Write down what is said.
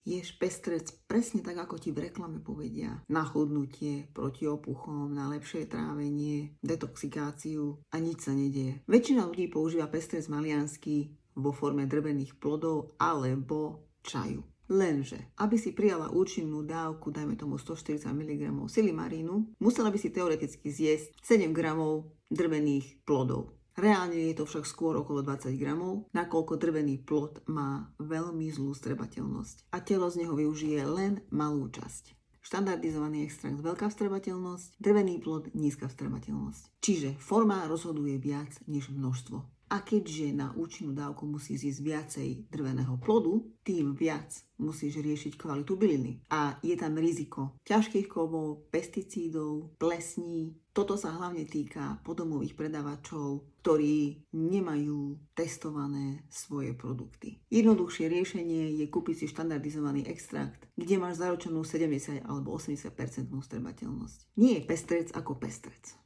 Ješ pestrec presne tak, ako ti v reklame povedia. Na chudnutie, proti opuchom, na lepšie trávenie, detoxikáciu a nič sa nedieje. Väčšina ľudí používa pestrec maliansky vo forme drvených plodov alebo čaju. Lenže, aby si prijala účinnú dávku, dajme tomu 140 mg silimarínu, musela by si teoreticky zjesť 7 g drvených plodov. Reálne je to však skôr okolo 20 gramov, nakoľko drvený plod má veľmi zlú vstrebateľnosť a telo z neho využije len malú časť. Štandardizovaný extrakt veľká vstrebateľnosť, drvený plod nízka vstrebateľnosť. Čiže forma rozhoduje viac než množstvo. A keďže na účinnú dávku musí zjesť viacej drveného plodu, tým viac musíš riešiť kvalitu byliny. A je tam riziko ťažkých kovov, pesticídov, plesní. Toto sa hlavne týka podomových predávačov, ktorí nemajú testované svoje produkty. Jednoduchšie riešenie je kúpiť si štandardizovaný extrakt, kde máš zaručenú 70 alebo 80% vstrebateľnosť. Nie je pestrec ako pestrec.